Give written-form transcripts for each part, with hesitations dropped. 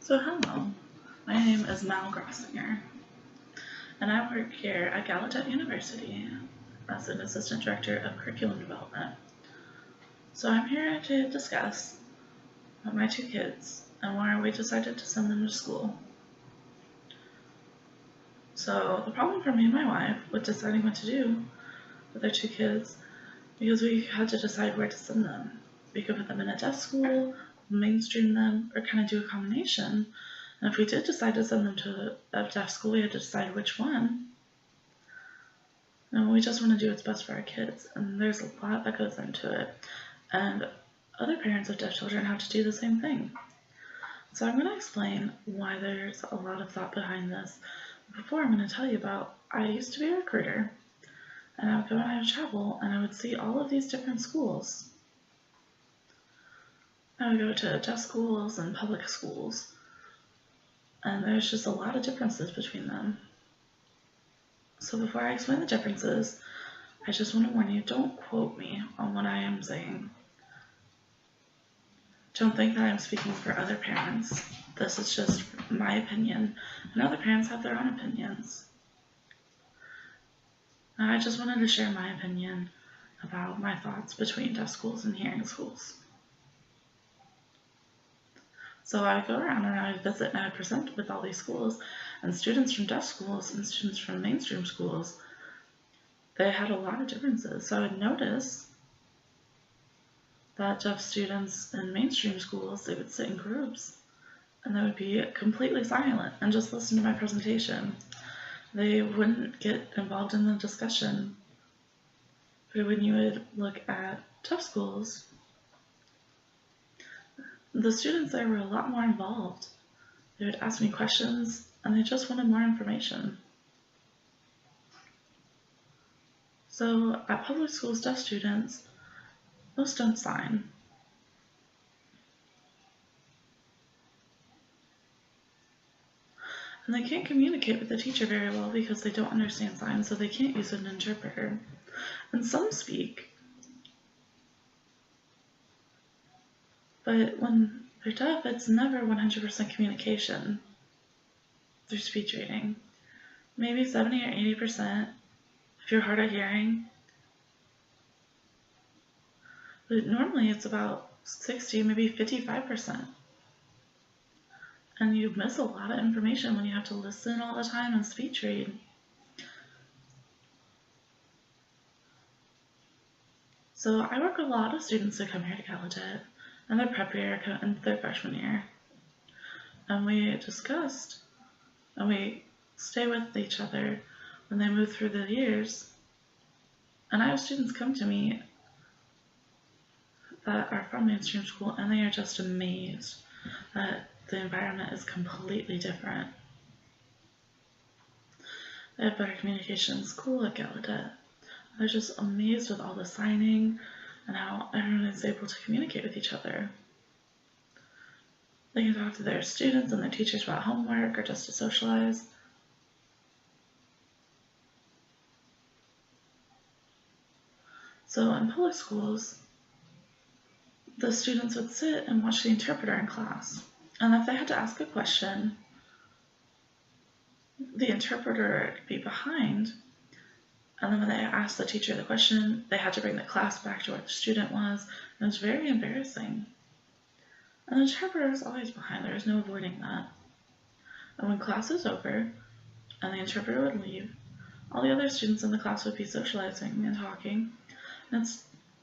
So hello, my name is Mal Grossinger, and I work here at Gallaudet University as an Assistant Director of Curriculum Development. So I'm here to discuss my two kids and why we decided to send them to school. So the problem for me and my wife with deciding what to do with our two kids, because we had to decide where to send them. We could put them in a deaf school, mainstream them, or kind of do a combination. And if we did decide to send them to a deaf school, we had to decide which one. And we just want to do what's best for our kids, and there's a lot that goes into it. And other parents of deaf children have to do the same thing. So I'm going to explain why there's a lot of thought behind this. Before, I'm going to tell you about, I used to be a recruiter, and I would go and I would travel, and I would see all of these different schools. I would go to deaf schools and public schools, and there's just a lot of differences between them. So before I explain the differences, I just want to warn you, don't quote me on what I am saying. Don't think that I'm speaking for other parents. This is just my opinion, and other parents have their own opinions. And I just wanted to share my opinion about my thoughts between deaf schools and hearing schools. So I would go around and I would visit and I would present with all these schools, and students from deaf schools and students from mainstream schools, they had a lot of differences. So I would notice that deaf students in mainstream schools, they would sit in groups and they would be completely silent and just listen to my presentation. They wouldn't get involved in the discussion. But when you would look at deaf schools, the students there were a lot more involved. They would ask me questions and they just wanted more information. So at public schools, deaf students, most don't sign. And they can't communicate with the teacher very well because they don't understand signs, so they can't use an interpreter. And some speak, but when they're deaf, it's never 100% communication through speech reading. Maybe 70 or 80% if you're hard of hearing. But normally it's about 60, maybe 55%. And you miss a lot of information when you have to listen all the time and speech read. So I work with a lot of students that come here to Gallaudet, and they're prep year and their freshman year. And we discussed, and we stay with each other when they move through the years. And I have students come to me that are from mainstream school, and they are just amazed that the environment is completely different. They have better communication in school at Gallaudet. They're just amazed with all the signing and how everyone is able to communicate with each other. They can talk to their students and their teachers about homework or just to socialize. So in public schools, the students would sit and watch the interpreter in class. And if they had to ask a question, the interpreter would be behind. And then when they asked the teacher the question, they had to bring the class back to where the student was. And it was very embarrassing. And the interpreter was always behind. There was no avoiding that. And when class was over and the interpreter would leave, all the other students in the class would be socializing and talking. And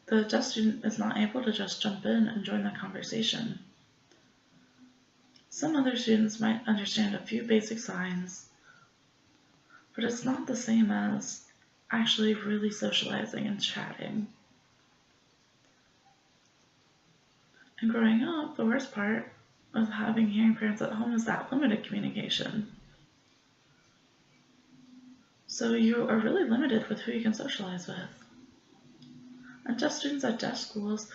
the deaf student is not able to just jump in and join the conversation. Some other students might understand a few basic signs, but it's not the same as actually really socializing and chatting. And growing up, the worst part of having hearing parents at home is that limited communication. So you are really limited with who you can socialize with. And deaf students at deaf schools,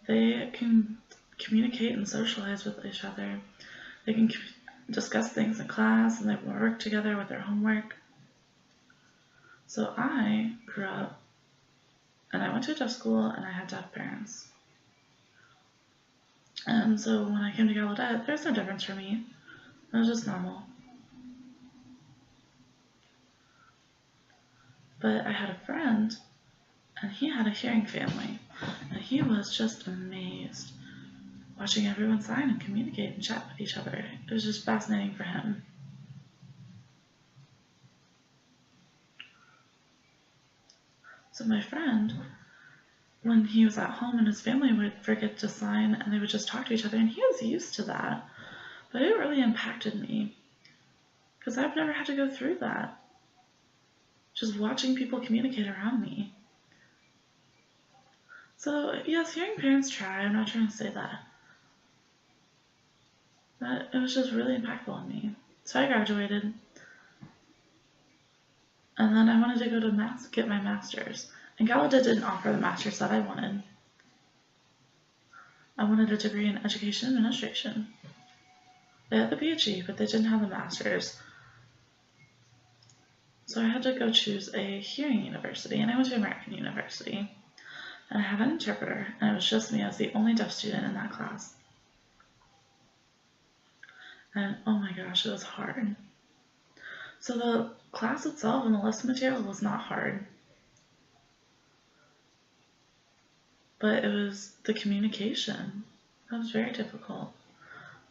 they can communicate and socialize with each other. They can discuss things in class and they work together with their homework. So I grew up and I went to a deaf school and I had deaf parents. And so when I came to Gallaudet, there's no difference for me. It was just normal. But I had a friend, and he had a hearing family, and he was just amazed watching everyone sign and communicate and chat with each other. It was just fascinating for him. So my friend, when he was at home and his family would forget to sign and they would just talk to each other, and he was used to that, but it really impacted me because I've never had to go through that. Just watching people communicate around me. So yes, hearing parents try, I'm not trying to say that. But it was just really impactful on me. So I graduated, and then I wanted to go to get my master's. And Gallaudet didn't offer the master's that I wanted. I wanted a degree in education administration. They had the PhD, but they didn't have the master's. So I had to go choose a hearing university, and I went to American University. And I had an interpreter, and it was just me. I was the only deaf student in that class. And oh my gosh, it was hard. So the class itself and the lesson material was not hard. But it was the communication. That was very difficult.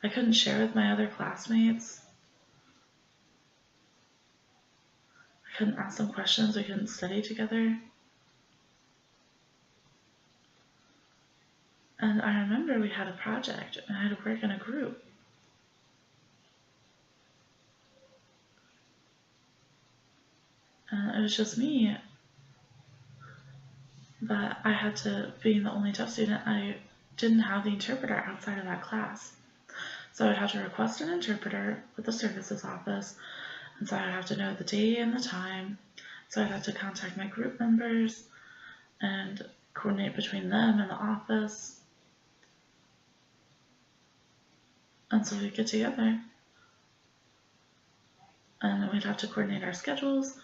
I couldn't share with my other classmates. I couldn't ask them questions. We couldn't study together. And I remember we had a project and I had to work in a group. And it was just me. But I had to, being the only deaf student, I didn't have the interpreter outside of that class. So I'd have to request an interpreter with the services office. And so I'd have to know the day and the time. So I'd have to contact my group members and coordinate between them and the office. And so we'd get together. And we'd have to coordinate our schedules.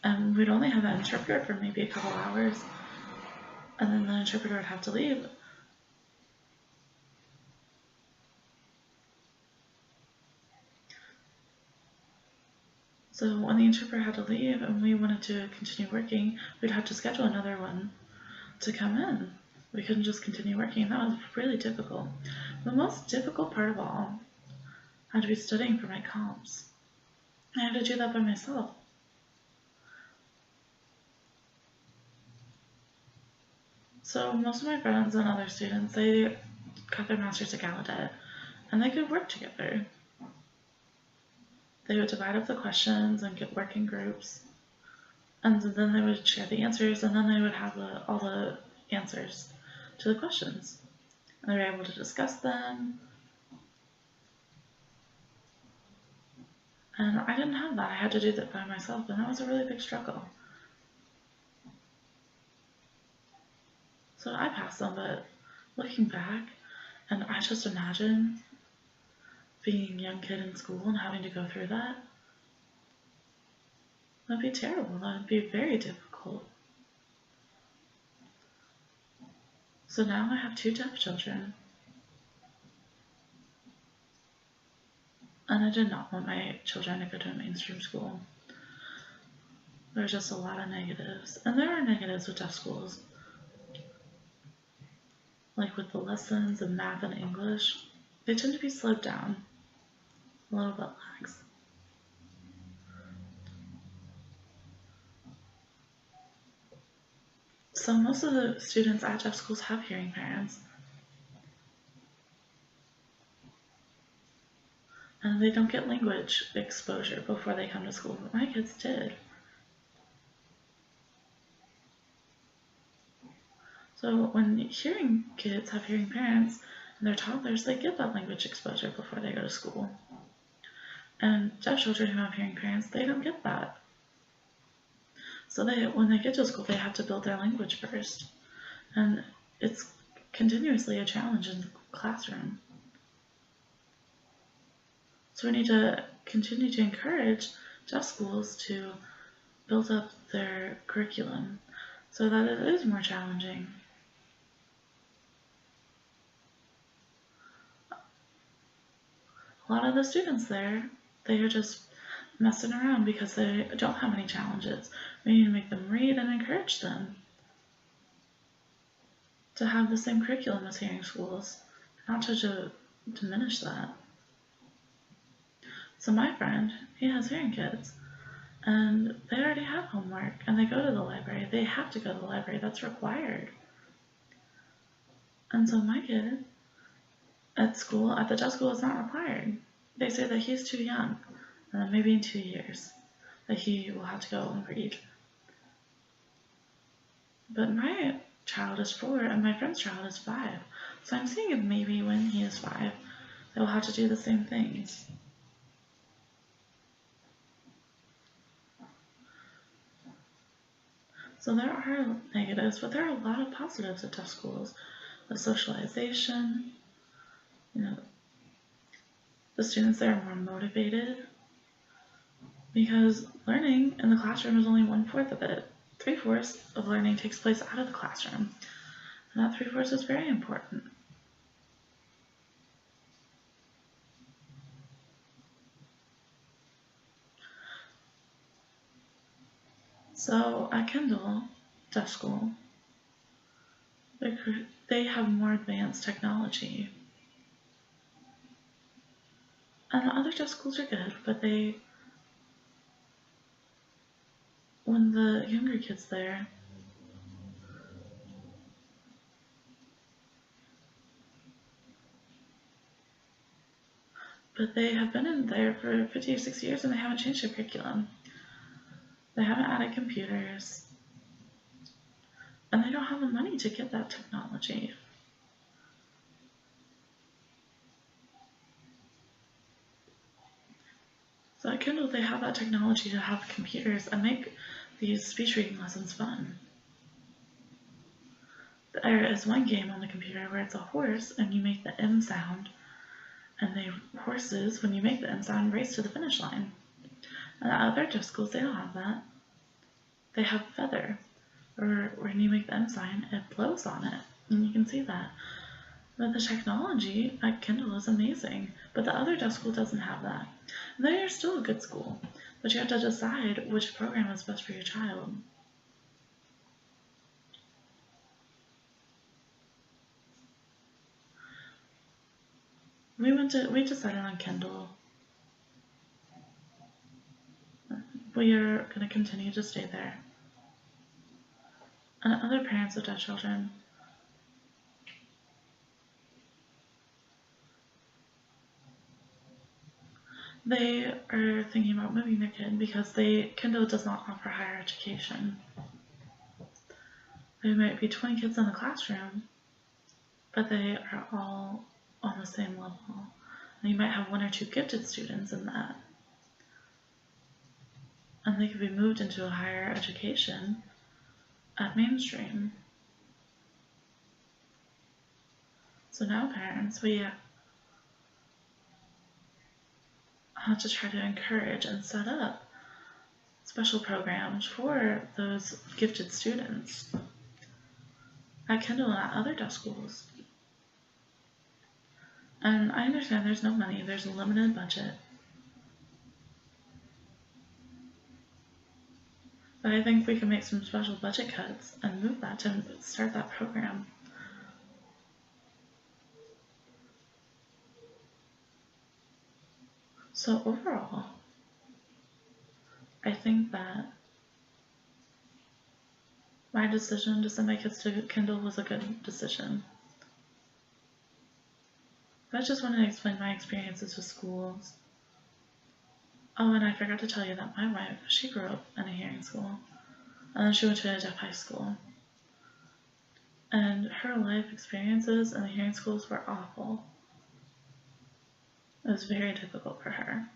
And we'd only have that interpreter for maybe a couple hours. And then the interpreter would have to leave. So when the interpreter had to leave and we wanted to continue working, we'd have to schedule another one to come in. We couldn't just continue working, and that was really difficult. The most difficult part of all, I had to be studying for my comps. I had to do that by myself. So most of my friends and other students, they got their masters at Gallaudet, and they could work together. They would divide up the questions and get working groups, and then they would share the answers, and then they would have all the answers to the questions. And they were able to discuss them. And I didn't have that. I had to do that by myself, and that was a really big struggle. So I passed them, but looking back, and I just imagine being a young kid in school and having to go through that. That'd be terrible. That'd be very difficult. So now I have 2 deaf children. And I did not want my children to go to a mainstream school. There's just a lot of negatives. And there are negatives with deaf schools. Like with the lessons in math and English, they tend to be slowed down. A little bit lax. So most of the students at deaf schools have hearing parents. And they don't get language exposure before they come to school, but my kids did. So when hearing kids have hearing parents and they're toddlers, they get that language exposure before they go to school. And deaf children who have hearing parents, they don't get that. So when they get to school, they have to build their language first. And it's continuously a challenge in the classroom. So we need to continue to encourage deaf schools to build up their curriculum so that it is more challenging. a lot of the students there, they are just messing around because they don't have any challenges. We need to make them read and encourage them to have the same curriculum as hearing schools, not to diminish that. So my friend, he has hearing kids, and they already have homework, and they go to the library. They have to go to the library. That's required. And so my kid at school, at the deaf school, is not required. They say that he's too young, and then maybe in 2 years that he will have to go and read. But my child is 4 and my friend's child is 5. So I'm seeing if maybe when he is 5, they will have to do the same things. So there are negatives, but there are a lot of positives at deaf schools. The socialization, the students there are more motivated because learning in the classroom is only 1/4 of it. 3/4 of learning takes place out of the classroom, and that 3/4 is very important. So at Kendall Deaf School, they have more advanced technology. And the other deaf schools are good, but when the younger kids there, but they have been in there for 50 or 60 years and they haven't changed their curriculum. They haven't added computers, and they don't have the money to get that technology. So at Kindle, they have that technology to have computers and make these speech reading lessons fun. There is one game on the computer where it's a horse and you make the M sound, and the horses, when you make the M sound, race to the finish line. And at other deaf schools, they don't have that. They have feather, or when you make the M sign, it blows on it, and you can see that. But the technology at Kindle is amazing, but the other deaf school doesn't have that. And they are still a good school, but you have to decide which program is best for your child. We decided on Kindle. We are going to continue to stay there. And other parents of deaf children, they are thinking about moving their kid because Kindle does not offer higher education. There might be 20 kids in the classroom, but they are all on the same level. And you might have 1 or 2 gifted students in that. And they could be moved into a higher education at mainstream. So now parents, we have to try to encourage and set up special programs for those gifted students at Kindle and at other deaf schools. And I understand there's no money, there's a limited budget. But I think we can make some special budget cuts and move that to start that program. So overall, I think that my decision to send my kids to Kindle was a good decision. But I just wanted to explain my experiences with schools. Oh, and I forgot to tell you that my wife, she grew up in a hearing school, and then she went to a deaf high school. And her life experiences in the hearing schools were awful. It was very difficult for her.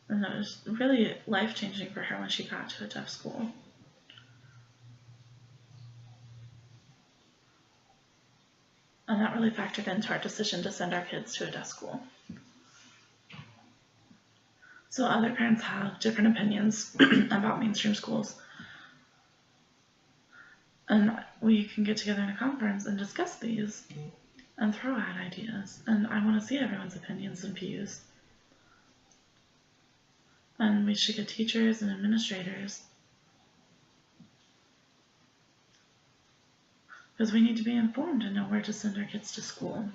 And it was really life-changing for her when she got to a deaf school. And that really factored into our decision to send our kids to a deaf school. So other parents have different opinions about mainstream schools. And we can get together in a conference and discuss these and throw out ideas, and I want to see everyone's opinions and views. And we should get teachers and administrators, because we need to be informed and know where to send our kids to school.